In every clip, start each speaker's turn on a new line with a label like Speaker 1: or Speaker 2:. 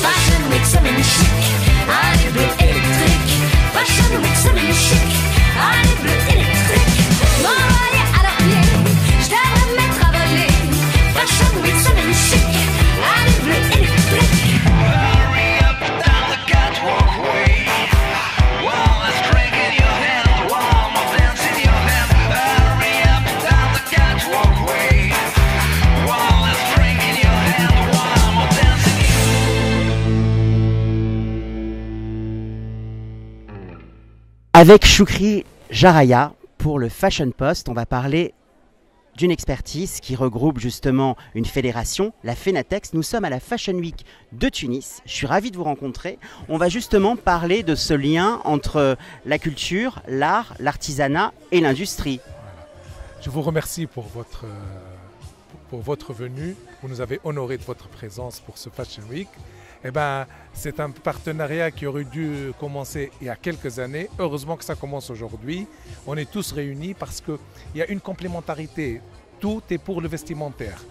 Speaker 1: Fashion Week semaine chic, allez bleu électrique. Fashion Week semaine chic, allez bleu électrique. M'envoyer à leurs pieds, je devrais me mettre à voler. Fashion Week semaine chic, allez bleu électrique.
Speaker 2: Hurry up down the catwalk way. One less drink in your hand, one more dance in your hand. Hurry up down the catwalk way. One less drink in your hand, one more dance in your hand.
Speaker 3: Avec Choukri Jaraya, pour le Fashion Post, on va parler d'une expertise qui regroupe justement une fédération, la Fenatex. Nous sommes à la Fashion Week de Tunis. Je suis ravi de vous rencontrer. On va justement parler de ce lien entre la culture, l'art, l'artisanat et l'industrie.
Speaker 4: Je vous remercie pour votre venue. Vous nous avez honoré de votre présence pour ce Fashion Week. C'est un partenariat qui aurait dû commencer il y a quelques années. Heureusement que ça commence aujourd'hui. On est tous réunis parce qu'il y a une complémentarité. Tout est pour le vestimentaire.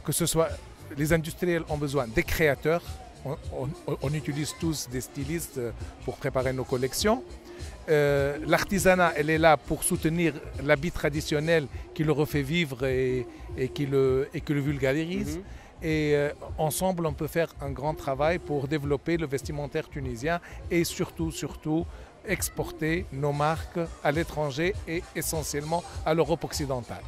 Speaker 4: Que ce soit les industriels ont besoin des créateurs. On utilise tous des stylistes pour préparer nos collections. L'artisanat, elle est là pour soutenir l'habit traditionnel qui le refait vivre et qui le vulgarise. Et ensemble, on peut faire un grand travail pour développer le vestimentaire tunisien et surtout exporter nos marques à l'étranger et essentiellement à l'Europe occidentale.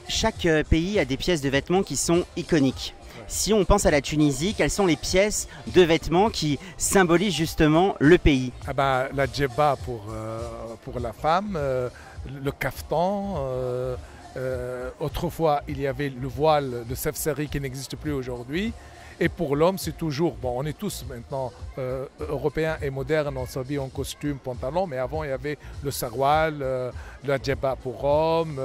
Speaker 3: Chaque pays a des pièces de vêtements qui sont iconiques. Si on pense à la Tunisie, quelles sont les pièces de vêtements qui symbolisent justement le pays?
Speaker 4: La djebba pour la femme, le kaftan. Autrefois, il y avait le voile, le sefseri qui n'existe plus aujourd'hui. Et pour l'homme, c'est toujours, on est tous maintenant européens et modernes, on s'habille en costume, pantalon, mais avant il y avait le saroual, la djebba pour homme.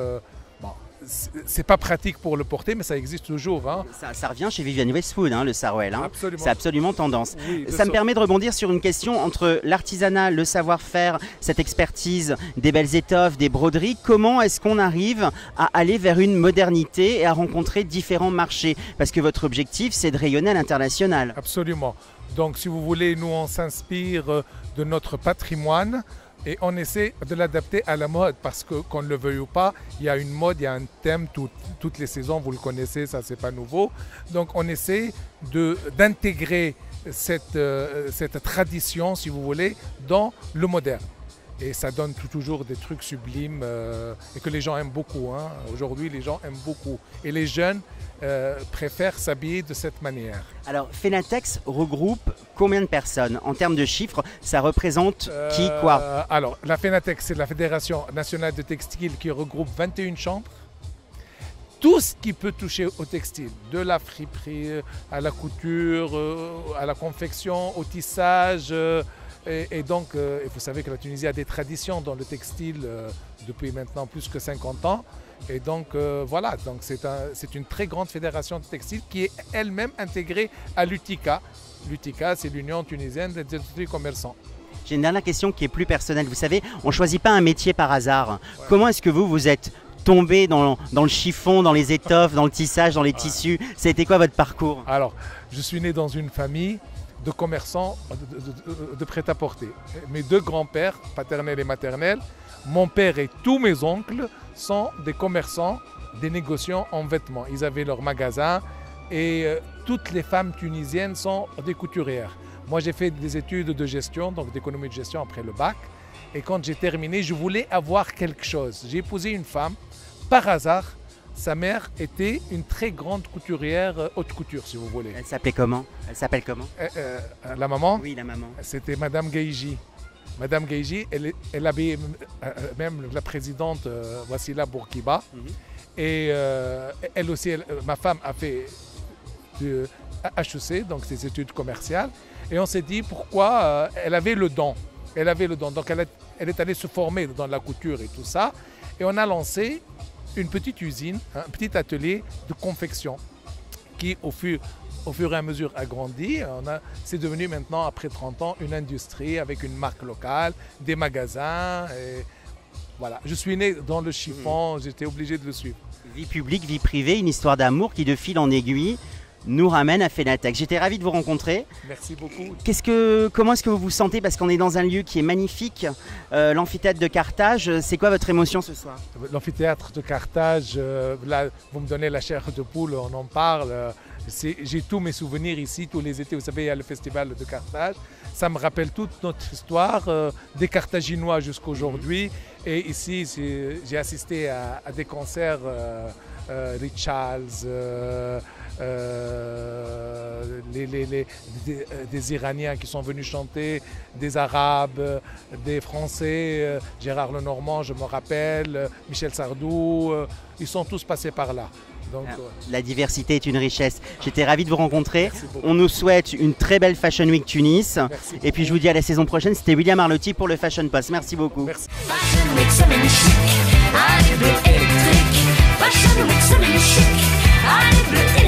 Speaker 4: C'est pas pratique pour le porter, mais ça existe toujours. Hein.
Speaker 3: Ça revient chez Vivienne Westwood, le sarouel.
Speaker 4: Absolument.
Speaker 3: C'est absolument tendance.
Speaker 4: Oui,
Speaker 3: ça me permet de rebondir sur une question entre l'artisanat, le savoir-faire, cette expertise, des belles étoffes, des broderies. Comment est-ce qu'on arrive à aller vers une modernité et à rencontrer différents marchés? Parce que votre objectif, c'est de rayonner à l'international.
Speaker 4: Absolument. Donc, si vous voulez, nous, on s'inspire de notre patrimoine. Et on essaie de l'adapter à la mode parce que, qu'on ne le veuille ou pas, il y a une mode, il y a un thème, toutes les saisons, vous le connaissez, ça c'est pas nouveau. Donc on essaie d'intégrer cette tradition, si vous voulez, dans le moderne. Et ça donne toujours des trucs sublimes et que les gens aiment beaucoup. Hein. Aujourd'hui, les gens aiment beaucoup. Et les jeunes préfèrent s'habiller de cette manière.
Speaker 3: Alors, Fenatex regroupe combien de personnes? En termes de chiffres, ça représente qui, quoi?
Speaker 4: Alors, la Fenatex, c'est la Fédération nationale de textile qui regroupe 21 chambres. Tout ce qui peut toucher au textile, de la friperie à la couture, à la confection, au tissage. Et donc, vous savez que la Tunisie a des traditions dans le textile depuis maintenant plus que 50 ans. Et donc, voilà, donc c'est une très grande fédération de textile qui est elle-même intégrée à l'UTICA. L'UTICA, c'est l'Union tunisienne des industries commerçants.
Speaker 3: J'ai une dernière question qui est plus personnelle. Vous savez, on ne choisit pas un métier par hasard. Ouais. Comment est-ce que vous êtes tombé dans le chiffon, dans les étoffes, dans le tissage, dans les tissus? Ça a été quoi votre parcours?
Speaker 4: Alors, je suis né dans une famille de commerçants de prêt-à-porter. Mes deux grands-pères, paternels et maternels, mon père et tous mes oncles sont des commerçants, des négociants en vêtements. Ils avaient leur magasin et toutes les femmes tunisiennes sont des couturières. Moi, j'ai fait des études de gestion, donc d'économie de gestion après le bac. Et quand j'ai terminé, je voulais avoir quelque chose. J'ai épousé une femme, par hasard. Sa mère était une très grande couturière, haute couture, si vous voulez.
Speaker 3: Elle s'appelait comment? Elle s'appelle comment?
Speaker 4: La maman?
Speaker 3: Oui, la maman.
Speaker 4: C'était Madame Gaïji. Madame Gaïji, elle avait même la présidente Wassila Bourkiba. Et elle aussi, ma femme a fait de HEC, donc des études commerciales. Et on s'est dit pourquoi elle avait le don. Elle avait le don. Donc elle est allée se former dans la couture et tout ça. Et on a lancé une petite usine, un petit atelier de confection qui, au fur et à mesure, a grandi. C'est devenu maintenant, après 30 ans, une industrie avec une marque locale, des magasins. Et voilà. Je suis né dans le chiffon, j'étais obligé de le suivre.
Speaker 3: Vie publique, vie privée, une histoire d'amour qui, de fil en aiguille, nous ramène à Fénatex. J'étais ravi de vous rencontrer.
Speaker 4: Merci beaucoup.
Speaker 3: Comment est-ce que vous vous sentez? Parce qu'on est dans un lieu qui est magnifique, l'amphithéâtre de Carthage. C'est quoi votre émotion ce soir?
Speaker 4: L'amphithéâtre de Carthage, là, vous me donnez la chair de poule, on en parle. J'ai tous mes souvenirs ici, tous les étés, vous savez, il y a le festival de Carthage. Ça me rappelle toute notre histoire, des Carthaginois jusqu'aujourd'hui. Et ici, j'ai assisté à des concerts, Ray Charles, des Iraniens qui sont venus chanter, des Arabes, des Français, Gérard Lenormand, je me rappelle, Michel Sardou, ils sont tous passés par là. Donc,
Speaker 3: la diversité est une richesse. J'étais ravi de vous rencontrer. On nous souhaite une très belle Fashion Week Tunis. Et puis je vous dis à la saison prochaine. C'était William Arlotti pour le Fashion Post. Merci beaucoup.
Speaker 4: merci.
Speaker 1: Fashion Week semaine chic, allez bleu électrique. Fashion Week semaine chic, allez bleu